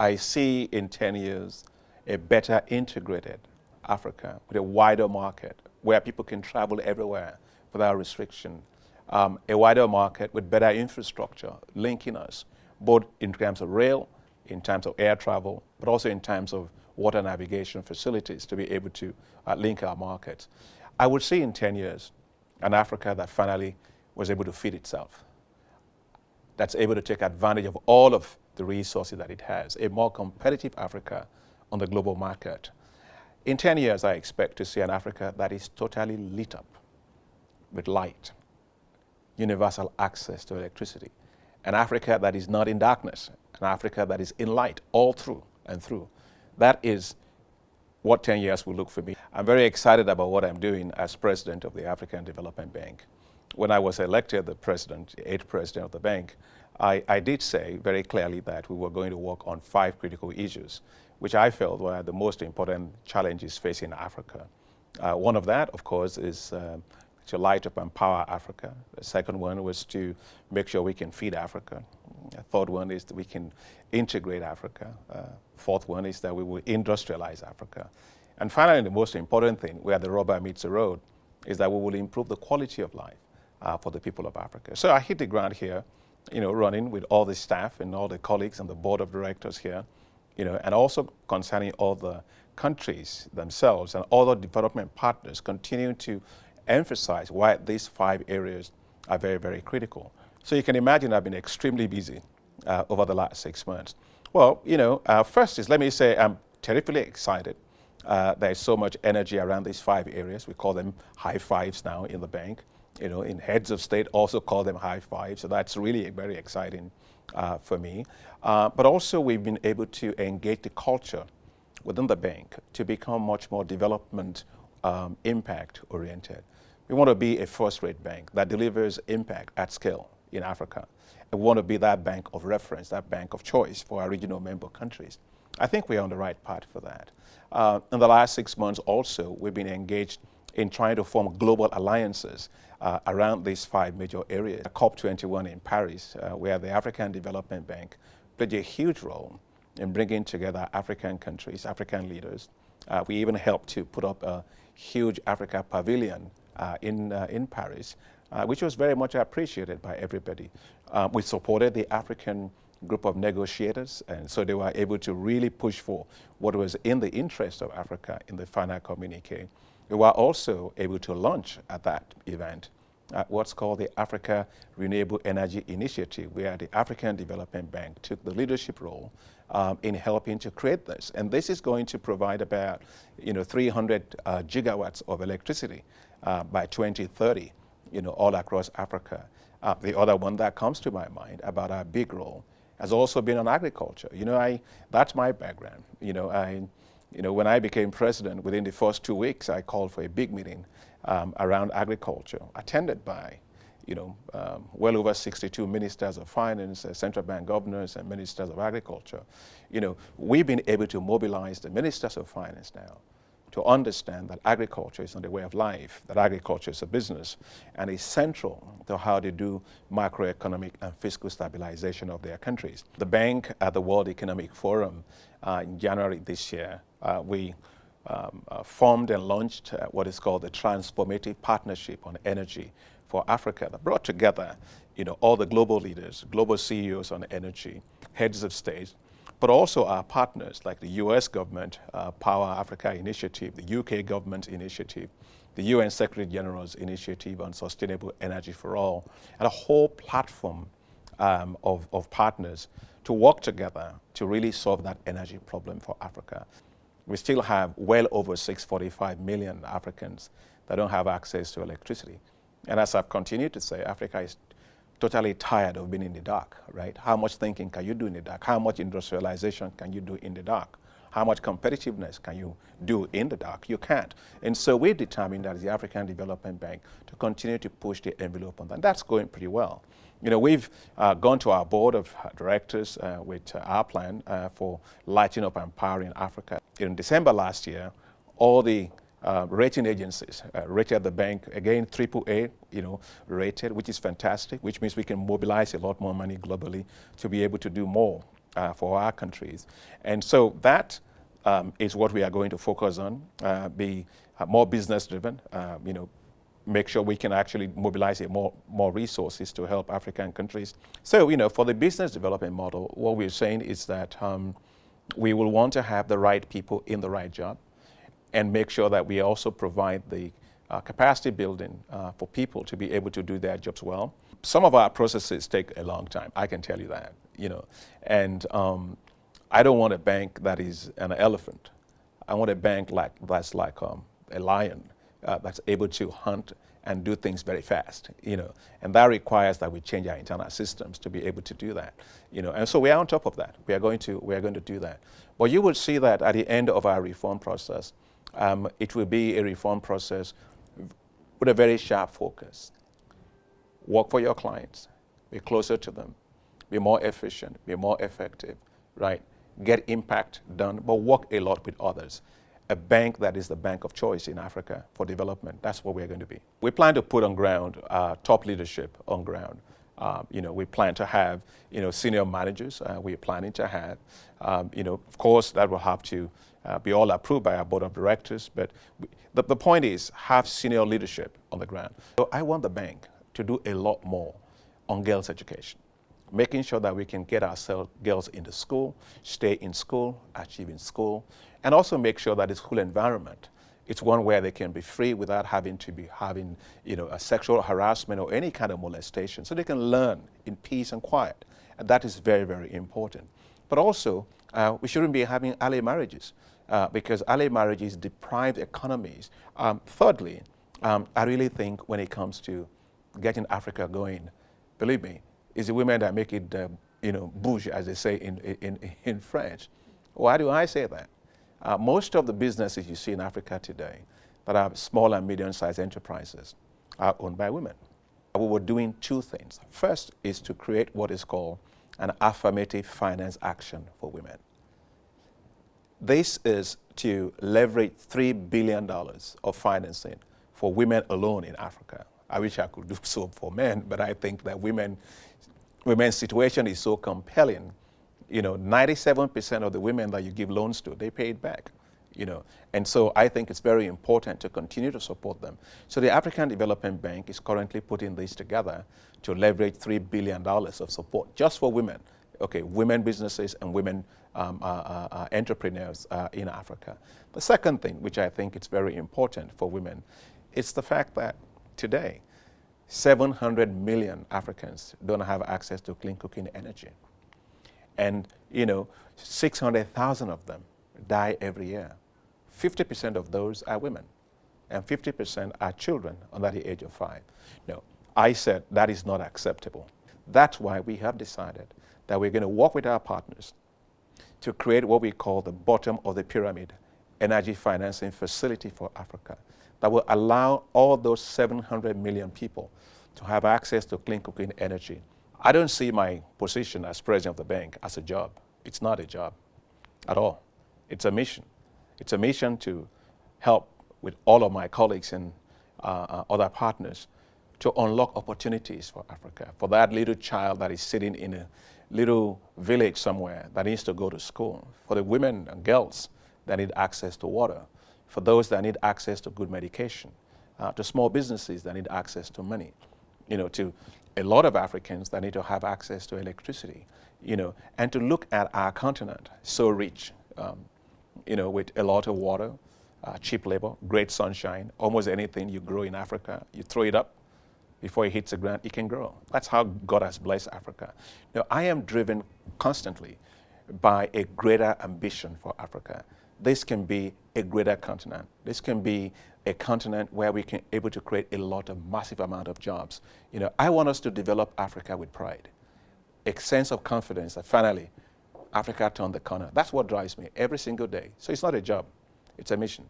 I see in 10 years a better integrated Africa with a wider market where people can travel everywhere without restriction. A wider market with better infrastructure linking us, both in terms of rail, in terms of air travel, but also in terms of water navigation facilities to be able to link our markets. I would see in 10 years an Africa that finally was able to feed itself, that's able to take advantage of all of the resources that it has, a more competitive Africa on the global market. In 10 years, I expect to see an Africa that is totally lit up with light, universal access to electricity, an Africa that is not in darkness, an Africa that is in light all through and through. That is what 10 years will look for me. I'm very excited about what I'm doing as president of the African Development Bank. When I was elected the president, the 8th president of the bank, I did say very clearly that we were going to work on 5 critical issues, which I felt were the most important challenges facing Africa. One of that, of course, is to light up and power Africa. The second one was to make sure we can feed Africa. The third one is that we can integrate Africa. Fourth one is that we will industrialize Africa. And finally, the most important thing, where the rubber meets the road, is that we will improve the quality of life for the people of Africa. So I hit the ground here, running with all the staff and all the colleagues and the board of directors here, and also concerning all the countries themselves and other development partners, continuing to emphasize why these 5 areas are very, very critical. So you can imagine I've been extremely busy over the last 6 months. Well, first is, let me say I'm terrifically excited. There's so much energy around these 5 areas. We call them high fives now in the bank. In heads of state also call them high fives. So that's really very exciting for me. But also we've been able to engage the culture within the bank to become much more development impact oriented. We want to be a first-rate bank that delivers impact at scale in Africa. And we want to be that bank of reference, that bank of choice for our regional member countries. I think we're on the right path for that. In the last 6 months also, we've been engaged in trying to form global alliances around these 5 major areas. COP21 in Paris, where the African Development Bank played a huge role in bringing together African countries, African leaders. We even helped to put up a huge Africa pavilion in Paris, which was very much appreciated by everybody. We supported the African group of negotiators, and so they were able to really push for what was in the interest of Africa in the final communique. We were also able to launch at that event what's called the Africa Renewable Energy Initiative, where the African Development Bank took the leadership role in helping to create this. And this is going to provide about 300 gigawatts of electricity by 2030, all across Africa. The other one that comes to my mind about our big role has also been on agriculture. That's my background. When I became president, within the first 2 weeks, I called for a big meeting around agriculture, attended by, well over 62 ministers of finance, central bank governors, and ministers of agriculture. We've been able to mobilize the ministers of finance now to understand that agriculture is not a way of life, that agriculture is a business, and is central to how they do macroeconomic and fiscal stabilization of their countries. The bank at the World Economic Forum in January this year, we formed and launched what is called the Transformative Partnership on Energy for Africa, that brought together all the global leaders, global CEOs on energy, heads of state, but also our partners like the US government, Power Africa Initiative, the UK government initiative, the UN Secretary General's initiative on sustainable energy for all, and a whole platform of partners to work together to really solve that energy problem for Africa. We still have well over 645 million Africans that don't have access to electricity. And as I've continued to say, Africa is totally tired of being in the dark, right? How much thinking can you do in the dark? How much industrialization can you do in the dark? How much competitiveness can you do in the dark? You can't. And so we're determined as the African Development Bank to continue to push the envelope on that. And that's going pretty well. We've gone to our board of directors with our plan for lighting up and empowering Africa. In December last year, all the rating agencies rated the bank, again, AAA, rated, which is fantastic, which means we can mobilize a lot more money globally to be able to do more for our countries. And so that is what we are going to focus on, be more business driven, make sure we can actually mobilize more resources to help African countries. So, for the business development model, what we're saying is that we will want to have the right people in the right job and make sure that we also provide the capacity building for people to be able to do their jobs well. Some of our processes take a long time, I can tell you that, and I don't want a bank that is an elephant. I want a bank that's like a lion that's able to hunt and do things very fast, and that requires that we change our internal systems to be able to do that, and so we are on top of that. We are going to do that. But you will see that at the end of our reform process, it will be a reform process with a very sharp focus. Work for your clients, be closer to them, be more efficient, be more effective, right? Get impact done, but work a lot with others. A bank that is the bank of choice in Africa for development, that's what we're going to be. We plan to put on ground top leadership on ground. We plan to have, senior managers we're planning to have. Of course, that will have to be all approved by our board of directors, but the point is have senior leadership on the ground. So I want the bank to do a lot more on girls' education, making sure that we can get our girls into school, stay in school, achieve in school, and also make sure that the school environment, it's one where they can be free without having to be having, a sexual harassment or any kind of molestation, so they can learn in peace and quiet. And that is very, very important. But also, we shouldn't be having early marriages because early marriages deprive economies. Thirdly, I really think when it comes to getting Africa going, believe me, it's the women that make it, bouge, as they say in French. Why do I say that? Most of the businesses you see in Africa today that are small and medium-sized enterprises are owned by women. We were doing two things. First is to create what is called an affirmative finance action for women. This is to leverage $3 billion of financing for women alone in Africa. I wish I could do so for men, but I think that women's situation is so compelling. 97% of the women that you give loans to, they pay it back. And so I think it's very important to continue to support them. So the African Development Bank is currently putting this together to leverage $3 billion of support just for women, women businesses and women entrepreneurs in Africa. The second thing, which I think is very important for women, is the fact that today, 700 million Africans don't have access to clean cooking energy. And, 600,000 of them die every year. 50% of those are women, and 50% are children under the age of 5. No, I said that is not acceptable. That's why we have decided that we're going to work with our partners to create what we call the bottom of the pyramid energy financing facility for Africa that will allow all those 700 million people to have access to clean cooking energy. I don't see my position as president of the bank as a job. It's not a job at all. It's a mission. It's a mission to help with all of my colleagues and other partners to unlock opportunities for Africa, for that little child that is sitting in a little village somewhere that needs to go to school, for the women and girls that need access to water, for those that need access to good medication, to small businesses that need access to money, to a lot of Africans that need to have access to electricity, and to look at our continent, so rich, with a lot of water, cheap labor, great sunshine, almost anything you grow in Africa, you throw it up, before it hits the ground, it can grow. That's how God has blessed Africa. Now, I am driven constantly by a greater ambition for Africa. This can be a greater continent. This can be a continent where we can able to create a lot of massive amount of jobs. I want us to develop Africa with pride, a sense of confidence that finally Africa turned the corner. That's what drives me every single day. So it's not a job, it's a mission.